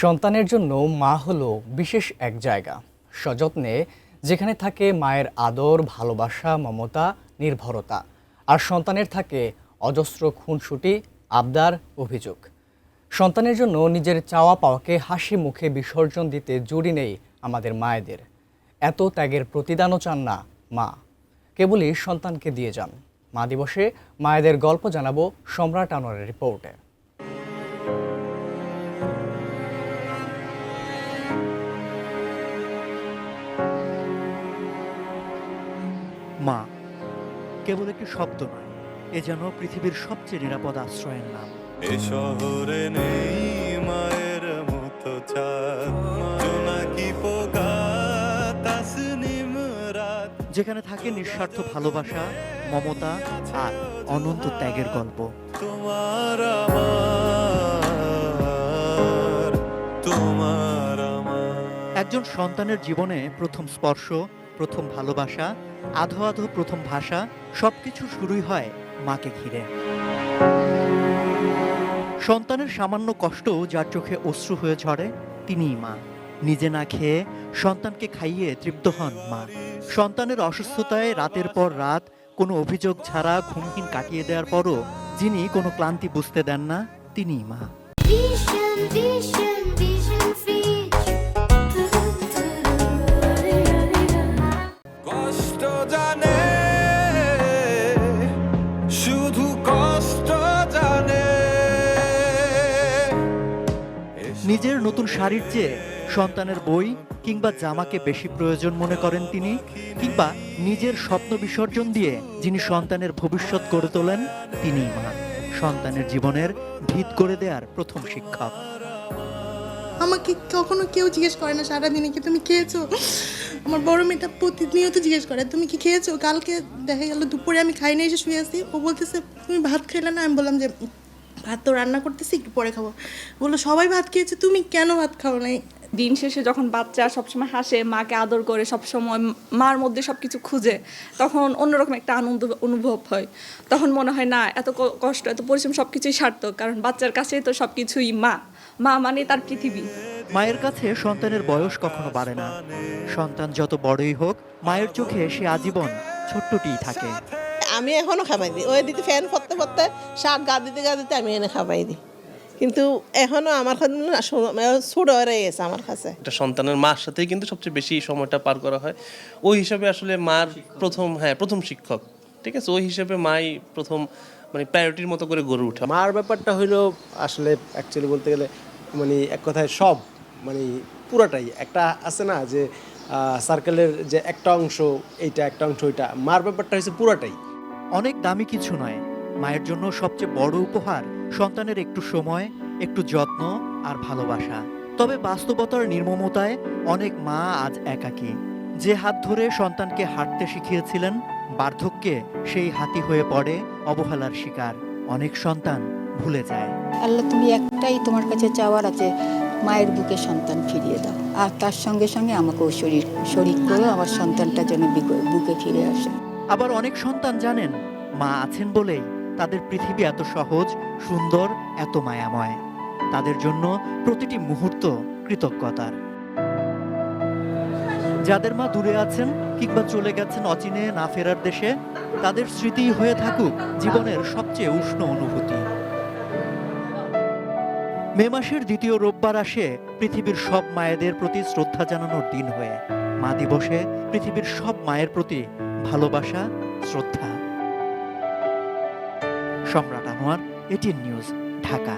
সন্তানের জন্য মা হলো বিশেষ এক জায়গা, সযত্নে যেখানে থাকে মায়ের আদর, ভালোবাসা, মমতা, নির্ভরতা। আর সন্তানের থাকে অজস্র খুনসুটি, আবদার, অভিযোগ। সন্তানের জন্য নিজের চাওয়া পাওয়াকে হাসি মুখে বিসর্জন দিতে জুড়ি নেই আমাদের মায়েদের। এত ত্যাগের প্রতিদানও চান না মা, কেবলই সন্তানকে দিয়ে যান। মা দিবসে মায়েদের গল্প জানাবো সম্রাট আনোয়ারের রিপোর্টে। মা কেবল একটি শব্দ নয়, এ যেন পৃথিবীর সবচেয়ে নিরাপদ আশ্রয়ের নাম। এ শহরে নেই মায়ের মতো চাঁদ, জোনাকি পোকা, তাসনিম রাত। যেখানে থাকে নিঃস্বার্থ ভালোবাসা, মমতা আর অনন্ত ত্যাগের গল্প। তোমার আমার, তোমার আমার। একজন সন্তানের জীবনে প্রথম স্পর্শ, প্রথম ভালোবাসা, আধো আধো প্রথম ভাষা, সবকিছু শুরুই হয় মাকে ঘিরে। সন্তানের সামান্য কষ্ট যার চোখে অশ্রু হয়ে ঝরে, তিনিই মা। নিজে না খেয়ে সন্তানকে খাইয়ে তৃপ্ত হন মা। সন্তানের অসুস্থতায় রাতের পর রাত কোনো অভিযোগ ছাড়া ঘুমহীন কাটিয়ে দেওয়ার পরও যিনি কোনো ক্লান্তি বুঝতে দেন না, তিনিই মা। কষ্ট জানে, শুধু কষ্ট জানে। নিজের নতুন শাড়ির চেয়ে সন্তানের বই কিংবা জামাকে বেশি প্রয়োজন মনে করেন তিনি, কিংবা নিজের স্বপ্ন বিসর্জন দিয়ে যিনি সন্তানের ভবিষ্যৎ গড়ে তোলেন, তিনিই মা। সন্তানের জীবনের ভিত করে দেওয়ার প্রথম শিক্ষক। আমাকে কখনো কেউ জিজ্ঞেস করে না সারাদিনে কি তুমি খেয়েছো। আমার বড় মেয়েটা প্রতিনিয়ত জিজ্ঞেস করে তুমি কি খেয়েছো। কালকে দেখা গেল দুপুরে আমি খাই না, এসে শুয়ে আছি, ও বলতেছে তুমি ভাত খেলে না। আমি বললাম যে ভাত তো রান্না করতেছি, একটু পরে খাবো। বললো সবাই ভাত খেয়েছে, তুমি কেন ভাত খাও নাই। দিন শেষে যখন বাচ্চা সবসময় হাসে, মাকে আদর করে, সবসময় মার মধ্যে সব কিছু খুঁজে, তখন অন্যরকম একটা আনন্দ অনুভব হয়। তখন মনে হয় না এত কষ্ট, এত পরিশ্রম সব কিছুই সার্থক, কারণ বাচ্চার কাছে তো সব কিছুই মা। মা মানে তার পৃথিবী। মায়ের কাছে সন্তানের বয়স কখনো বাড়ে না। সন্তান যত বড়ই হোক, মায়ের চোখে সে আজীবন ছোট্টটিই থাকে। আমি এখনো খাবাই দিই, ওই দিতে ফ্যান করতে করতে শাক গা দিতে আমি এনে খাবাই দিই, কিন্তু এখনো আমার ছোট হয়ে গেছে আমার কাছে। একটা সন্তানের মার সাথেই কিন্তু সবচেয়ে বেশি সময়টা পার করা হয়। ওই হিসাবে আসলে মার প্রথম শিক্ষক, ঠিক আছে, ওই হিসাবে মাই প্রথম মানে প্রায়োরিটির মতো করে গড়ে ওঠা। মার ব্যাপারটা হইলো আসলে অ্যাকচুয়ালি বলতে গেলে মানে এক কথায় সব মানে পুরাটাই একটা আছে না যে সার্কেলের যে একটা অংশ এইটা, একটা অংশ ওইটা। মার ব্যাপারটা হচ্ছে পুরাটাই। অনেক দামি কিছু নয়, মায়ের জন্য সবচেয়ে বড় উপহার সন্তানের একটু সময়, একটু যত্ন আর ভালোবাসা। তবে বাস্তবতার নির্মমতায় অনেক মা আজ একাকী। যে হাত ধরে সন্তানকে হাঁটতে শিখিয়েছিলেন, বার্ধক্যে সেই হাতই হয়ে পড়ে অবহেলার শিকার। অনেক সন্তান ভুলে যায়। আল্লাহ, তুমি একটাই তোমার কাছে চাওয়ার আছে, মায়ের বুকে সন্তান ফিরিয়ে দাও। আর তার সঙ্গে সঙ্গে আমাকেও শরীর করে আমার সন্তানটা যেন বুকে ফিরে আসে। আবার অনেক সন্তান জানেন মা আছেন বলেই তাদের পৃথিবী এত সহজ, সুন্দর, এত মায়াময়। তাদের জন্য প্রতিটি মুহূর্ত কৃতজ্ঞতার। যাদের মা দূরে আছেন কিংবা চলে গেছেন অচিনে না ফেরার দেশে, তাদের স্মৃতি হয়ে থাকুক জীবনের সবচেয়ে উষ্ণ অনুভূতি। মে মাসের দ্বিতীয় রোববার আসে পৃথিবীর সব মায়েদের প্রতি শ্রদ্ধা জানানোর দিন হয়ে। মা দিবসে পৃথিবীর সব মায়ের প্রতি ভালোবাসা, শ্রদ্ধা। সম্রাট আনোয়ার, এটিএন নিউজ, ঢাকা।